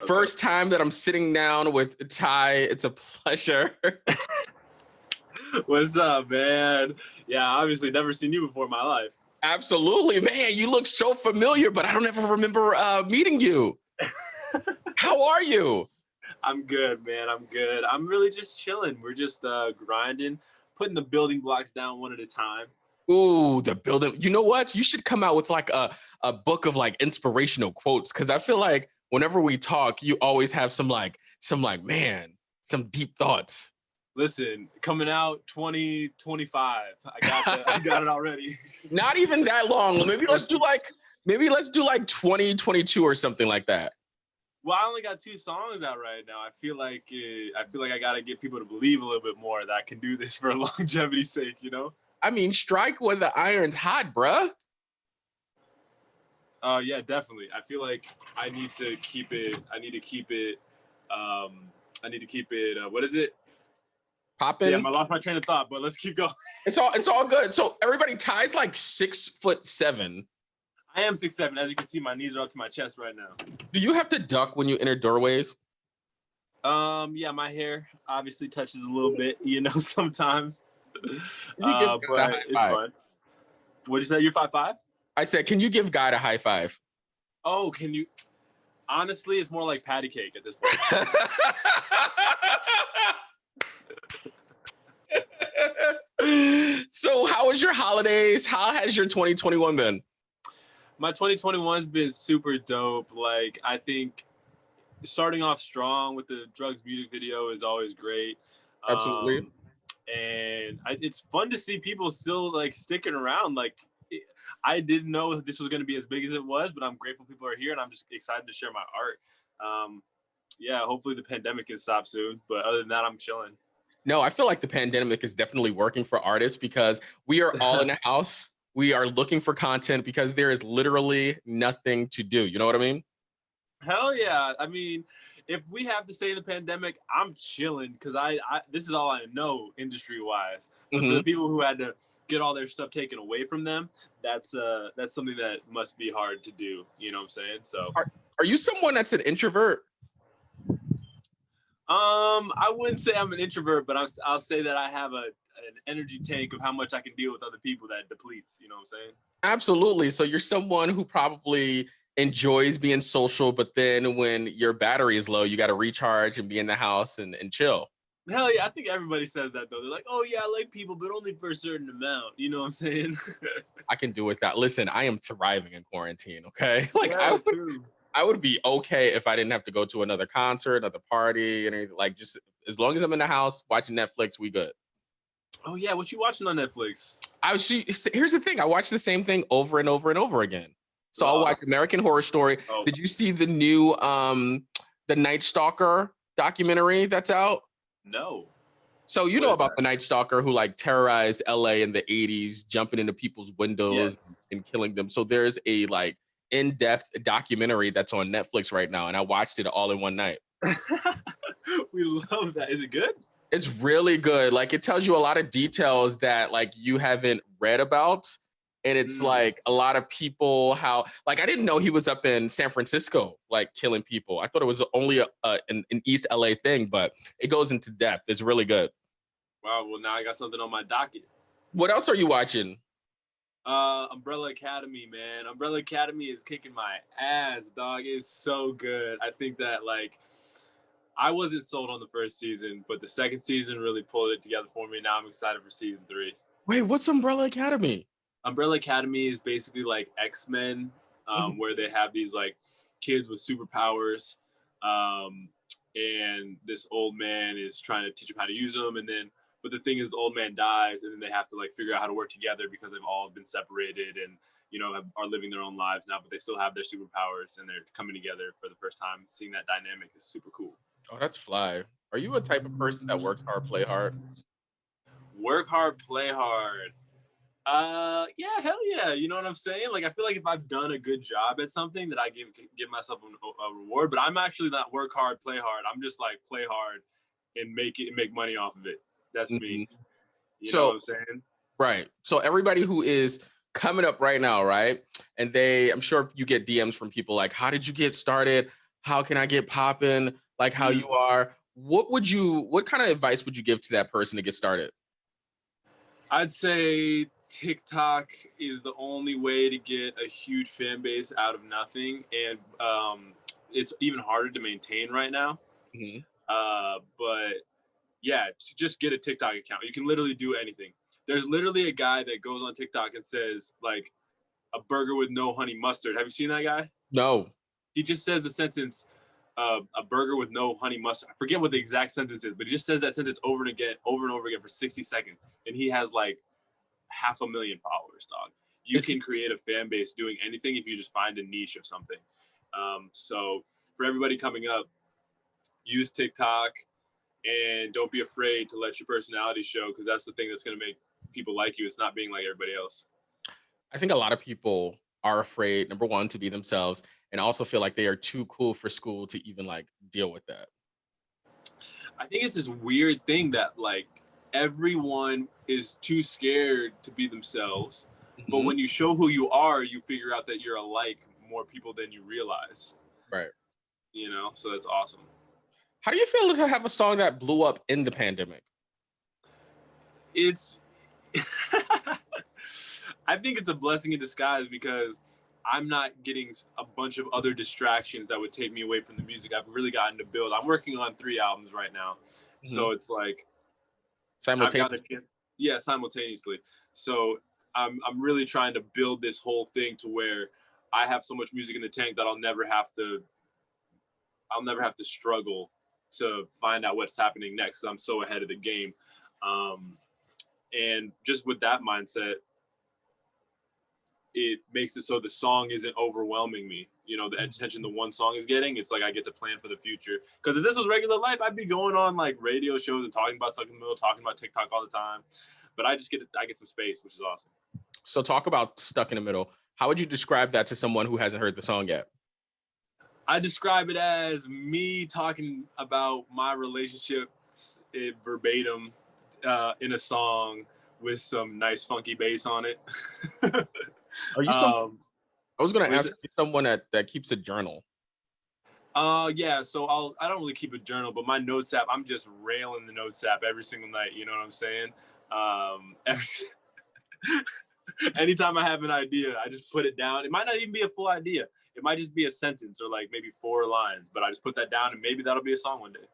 Okay. First time that I'm sitting down with Tai. It's a pleasure. What's up, man? Yeah, obviously never seen you before in my life. Absolutely, man. You look so familiar, but I don't ever remember meeting you. How are you? I'm good, man. I'm good. I'm really just chilling. We're just grinding, putting the building blocks down one at a time. Ooh, the building. You know what? You should come out with like a book of like inspirational quotes, because I feel like whenever we talk, you always have some man, some deep thoughts. Listen, coming out 2025. I got it already. Not even that long. Maybe let's do like 2022 or something like that. Well, I only got 2 songs out right now. I feel like I gotta get people to believe a little bit more that I can do this for longevity's sake. You know? I mean, strike when the iron's hot, bruh. Yeah, definitely. I feel like I need to keep it. I need to keep it. I need to keep it. What is it? Popping. Damn, I lost my train of thought, but let's keep going. It's all good. So everybody, Ty's like 6'7". I am 6'7". As you can see, my knees are up to my chest right now. Do you have to duck when you enter doorways? Yeah, my hair obviously touches a little bit, sometimes. But it's fun. What'd you say? You're 5'5"? I said, can you give Guy a high five? Oh, can you? Honestly, it's more like patty cake at this point. So how was your holidays? How has your 2021 been? My 2021's been super dope. Like, I think starting off strong with the drugs music video is always great. Absolutely. And it's fun to see people still like sticking around. Like, I didn't know this was going to be as big as it was, but I'm grateful people are here, and I'm just excited to share my art. Yeah, hopefully the pandemic can stop soon. But other than that, I'm chilling. No, I feel like the pandemic is definitely working for artists, because we are all in the house. We are looking for content because there is literally nothing to do. You know what I mean? Hell yeah. I mean, if we have to stay in the pandemic, I'm chilling, because I this is all I know industry wise. But for the people who had to get all their stuff taken away from them, that's something that must be hard to do. You know what I'm saying? So are you someone that's an introvert? I wouldn't say I'm an introvert, but I'll say that I have an energy tank of how much I can deal with other people that depletes. You know what I'm saying? Absolutely. So you're someone who probably enjoys being social, but then when your battery is low, you got to recharge and be in the house and chill. Hell yeah, I think everybody says that though. They're like, oh yeah, I like people, but only for a certain amount. You know what I'm saying? I can do with that. Listen, I am thriving in quarantine, okay? Like, yeah, I would be okay if I didn't have to go to another concert, another party, and anything. Like, just as long as I'm in the house watching Netflix, we good. Oh yeah, what you watching on Netflix? Here's the thing. I watch the same thing over and over and over again. So I'll watch American Horror Story. Oh. Did you see the new the Night Stalker documentary that's out? No. So you know about the Night Stalker who like terrorized LA in the 80s, jumping into people's windows and killing them. So there's a like in-depth documentary that's on Netflix right now, and I watched it all in one night. We love that. Is it good? It's really good. Like, it tells you a lot of details that like you haven't read about. And it's like a lot of people, how like I didn't know he was up in San Francisco, like killing people. I thought it was only an East LA thing, but it goes into depth. It's really good. Wow. Well, now I got something on my docket. What else are you watching? Umbrella Academy, man. Umbrella Academy is kicking my ass, dog. It's so good. I think that like I wasn't sold on the first season, but the second season really pulled it together for me. Now I'm excited for season 3. Wait, what's Umbrella Academy? Umbrella Academy is basically like X-Men, where they have these like kids with superpowers, and this old man is trying to teach them how to use them, but the thing is, the old man dies, and then they have to like figure out how to work together because they've all been separated and are living their own lives now, but they still have their superpowers and they're coming together for the first time. Seeing that dynamic is super cool. Oh, that's fly. Are you a type of person that works hard, play hard? Work hard, play hard. Yeah, hell yeah. You know what I'm saying? Like, I feel like if I've done a good job at something, that I give myself a reward. But I'm actually not work hard, play hard. I'm just like play hard and make money off of it. That's me. You know what I'm saying? Right. So everybody who is coming up right now, right? And I'm sure you get DMs from people like, how did you get started? how can I get popping like how you are? What kind of advice would you give to that person to get started? I'd say TikTok is the only way to get a huge fan base out of nothing, and it's even harder to maintain right now. Mhm. But yeah, just get a TikTok account. You can literally do anything. There's literally a guy that goes on TikTok and says like a burger with no honey mustard. Have you seen that guy? No. He just says the sentence, a burger with no honey mustard. I forget what the exact sentence is, but he just says that sentence over and over again for 60 seconds. And he has like 500,000 followers, dog. You Is can create a fan base doing anything if you just find a niche of something. So for everybody coming up, use TikTok and don't be afraid to let your personality show, because that's the thing that's going to make people like you. It's not being like everybody else. I think a lot of people are afraid, number one, to be themselves, and also feel like they are too cool for school to even like deal with that. I think it's this weird thing that like everyone is too scared to be themselves. But Mhm. when you show who you are, you figure out that you're alike more people than you realize, Right. So that's awesome. How do you feel to have a song that blew up in the pandemic? It's, I think it's a blessing in disguise because I'm not getting a bunch of other distractions that would take me away from the music I've really gotten to build. I'm working on 3 albums right now. Mhm. So it's like, I've got a Simultaneously. chance. Yeah, simultaneously. So I'm really trying to build this whole thing to where I have so much music in the tank that I'll never have to struggle to find out what's happening next because I'm so ahead of the game. Um, and just with that mindset, it makes it so the song isn't overwhelming me. The attention the one song is getting, it's like I get to plan for the future. Because if this was regular life, I'd be going on like radio shows and talking about Stuck in the Middle, talking about TikTok all the time. But I get some space, which is awesome. So talk about Stuck in the Middle. How would you describe that to someone who hasn't heard the song yet? I describe it as me talking about my relationships verbatim in a song with some nice funky bass on it. Are you some um, I was gonna what is ask it? you someone that keeps a journal. Yeah. So I don't really keep a journal, but my notes app, I'm just railing the notes app every single night. You know what I'm saying? Every, anytime I have an idea, I just put it down. It might not even be a full idea. It might just be a sentence or like maybe 4 lines, but I just put that down and maybe that'll be a song one day.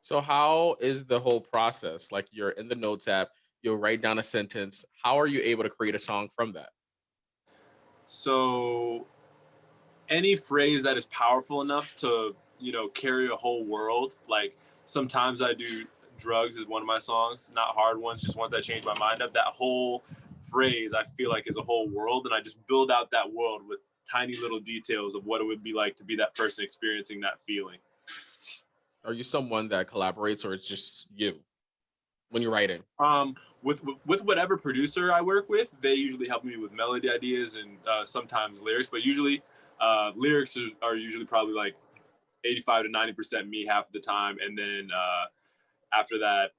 So how is the whole process? Like you're in the notes app, you'll write down a sentence. How are you able to create a song from that? So any phrase that is powerful enough to, carry a whole world. Like sometimes I do drugs is one of my songs, not hard ones, just ones that change my mind up. That whole phrase I feel like is a whole world. And I just build out that world with tiny little details of what it would be like to be that person experiencing that feeling. Are you someone that collaborates or it's just you when you're writing? With whatever producer I work with, they usually help me with melody ideas and sometimes lyrics, but usually lyrics are usually probably like 85 to 90% me half of the time, and then after that,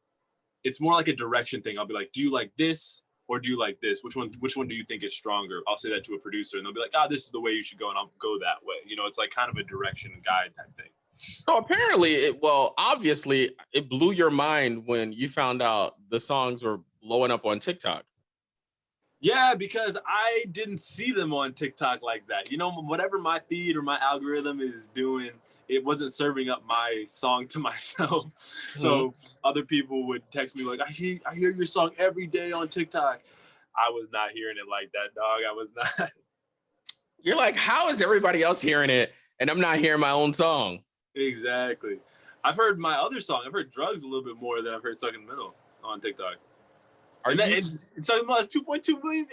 it's more like a direction thing. I'll be like, "Do you like this or do you like this? Which one do you think is stronger?" I'll say that to a producer, and they'll be like, "Ah, this is the way you should go," and I'll go that way. It's like kind of a direction and guide type thing. So apparently, obviously, it blew your mind when you found out the songs were blowing up on TikTok. Yeah, because I didn't see them on TikTok like that. Whatever my feed or my algorithm is doing, it wasn't serving up my song to myself. Mhm. So other people would text me like, I hear your song every day on TikTok. I was not hearing it like that, dog. I was not. You're like, how is everybody else hearing it and I'm not hearing my own song? Exactly. I've heard my other song. I've heard Drugs a little bit more than I've heard Stuck in the Middle on TikTok. Are And you it's talking about 2.2 million.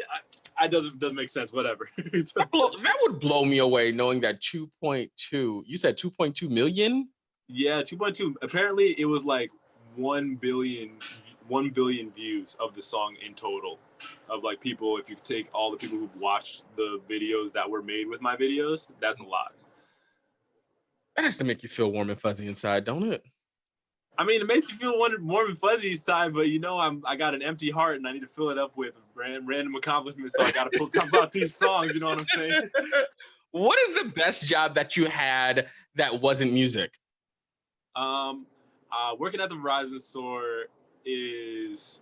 I doesn't make sense. Whatever. that would blow me away knowing that 2.2, you said 2.2 million? Yeah, 2.2. Apparently, it was like 1 billion views of the song in total. Of like people, if you take all the people who've watched the videos that were made with my videos, that's a lot. That has to make you feel warm and fuzzy inside, don't it? I mean, it makes you feel warm and fuzzy inside, but I got an empty heart and I need to fill it up with random accomplishments. So I got to talk about these songs. You know what I'm saying? What is the best job that you had that wasn't music? Working at the Verizon store is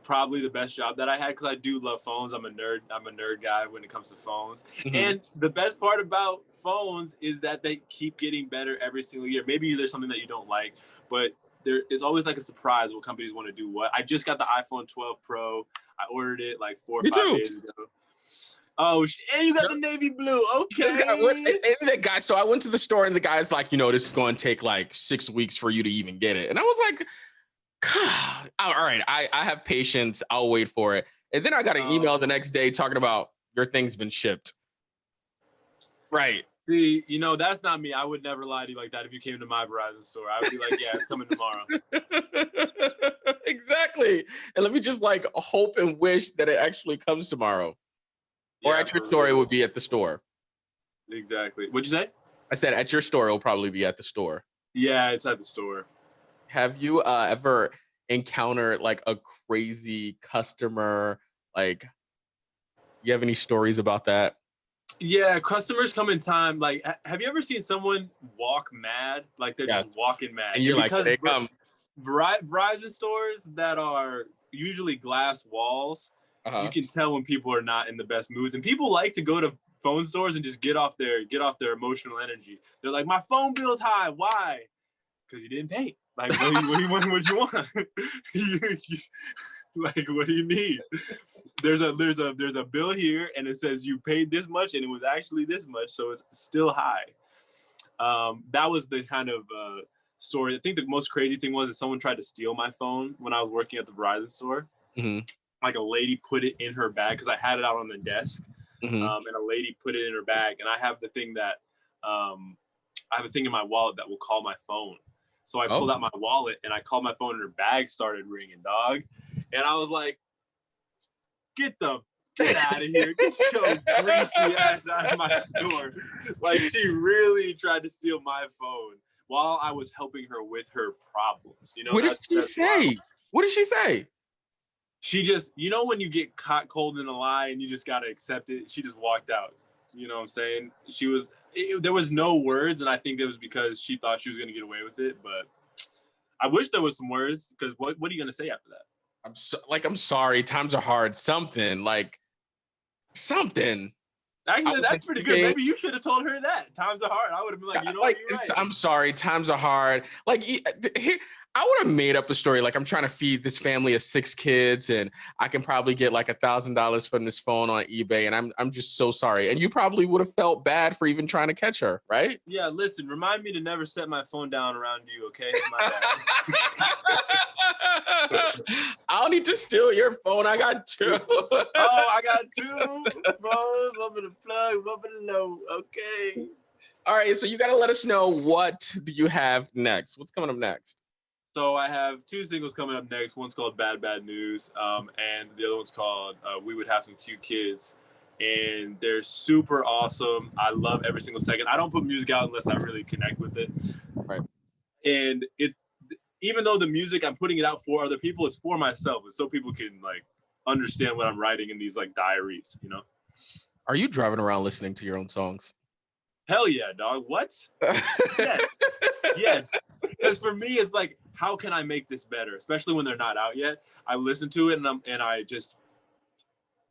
probably the best job that I had because I do love phones. I'm a nerd guy when it comes to phones. Mhm. And the best part about phones is that they keep getting better every single year. Maybe there's something that you don't like, but there is always like a surprise what companies want to do what. I just got the iPhone 12 Pro. I ordered it like 4 or Me 5 too. days ago. Oh, and you got the navy blue. Okay. And the guy, so I went to the store and the guy's like, this is going to take like 6 weeks for you to even get it. And I was like, God, all right, I have patience. I'll wait for it. And then I got an email the next day talking about your thing's been shipped. Right. See, that's not me. I would never lie to you like that if you came to my Verizon store. I would be like, yeah, it's coming tomorrow. Exactly. And let me just like hope and wish that it actually comes tomorrow. Or Yeah, at your store, it would be at the store. Exactly. What'd you say? I said at your store, it'll probably be at the store. Yeah, it's at the store. Have you ever encountered like a crazy customer? Like, you have any stories about that? Yeah, customers come in time. Like, have you ever seen someone walk mad? Like they're just walking mad. And you're like, because they come. Verizon stores that are usually glass walls, you can tell when people are not in the best moods. And people like to go to phone stores and just get off their emotional energy. They're like, my phone bill's high. Why? Because you didn't pay. Like, what do you want? What do you want? Like, what do you need? There's a bill here, and it says you paid this much, and it was actually this much, so it's still high. That was the kind of story. I think the most crazy thing was that someone tried to steal my phone when I was working at the Verizon store. Mm-hmm. Like a lady put it in her bag because I had it out on the desk, Mm-hmm. and a lady put it in her bag, and I have the thing that I have a thing in my wallet that will call my phone. So I pulled out my wallet and I called my phone and her bag started ringing, dog. And I was like, get out of here. Get your greasy ass out of my store. Like, she really tried to steal my phone while I was helping her with her problems. What did she say? What did she say? She just, when you get caught cold in a lie and you just got to accept it, she just walked out. You know what I'm saying? There was no words, and I think it was because she thought she was going to get away with it. But I wish there was some words, because what are you going to say after that? I'm sorry. Times are hard. Something. Actually, that's pretty good. Maybe you should have told her that. Times are hard. I would have been like, you're right. I'm sorry. Times are hard. Like, here, I would have made up a story. Like, I'm trying to feed this family of 6 kids, and I can probably get like $1,000 from this phone on eBay, and I'm just so sorry. And you probably would have felt bad for even trying to catch her, right? Yeah. Listen, remind me to never set my phone down around you. Okay. My bad. I don't need to steal your phone. I got 2. I got 2 phones. One for the plug, one for the low. Okay. All right. So you got to let us know, what do you have next? What's coming up next? So I have 2 singles coming up next. One's called Bad Bad News, and the other one's called We Would Have Some Cute Kids. And they're super awesome. I love every single second. I don't put music out unless I really connect with it. Right. And even though the music, I'm putting it out for other people, it's for myself. It's so people can like understand what I'm writing in these like diaries, Are you driving around listening to your own songs? Hell yeah, dog. What? Yes. Because for me, it's like, how can I make this better? Especially when they're not out yet. I listen to it and I just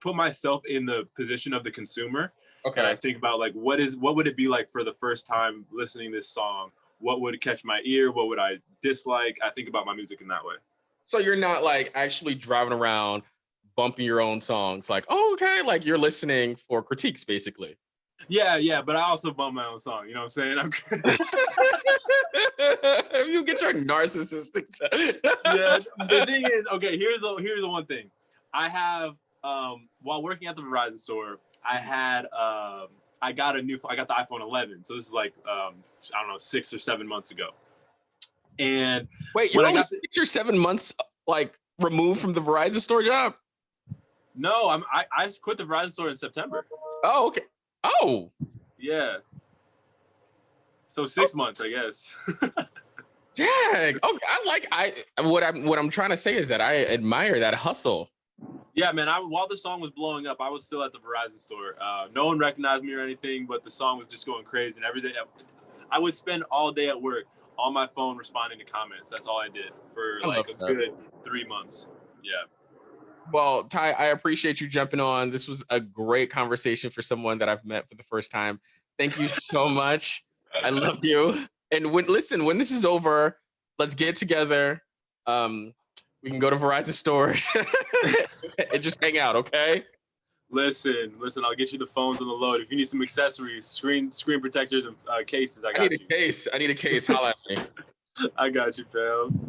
put myself in the position of the consumer. Okay. And I think about like, what would it be like for the first time listening this song? What would catch my ear? What would I dislike? I think about my music in that way. So you're not like actually driving around bumping your own songs, like, oh, okay, like you're listening for critiques, basically. Yeah, but I also bump my own song. You know what I'm saying? You get your narcissistic. Yeah. The thing is, okay, here's the one thing. I have while working at the Verizon store, I got the iPhone 11. So this is like I don't know, 6 or 7 months ago. And wait, you're only 6 or 7 months like removed from the Verizon store job? No, I quit the Verizon store in September. Oh, okay. Oh, yeah. So 6 months, I guess. Dang. Okay. What I'm trying to say is that I admire that hustle. Yeah, man. While the song was blowing up, I was still at the Verizon store. No one recognized me or anything, but the song was just going crazy and everything. I would spend all day at work on my phone responding to comments. That's all I did for I like love a that. good 3 months. Yeah. Well, Ty, I appreciate you jumping on. This was a great conversation for someone that I've met for the first time. Thank you so much. I love you. And when this is over, let's get together. We can go to Verizon stores and just hang out, okay? Listen, I'll get you the phones on the load. If you need some accessories, screen protectors and cases, I got you. I need a case. Holla at me. I got you, fam.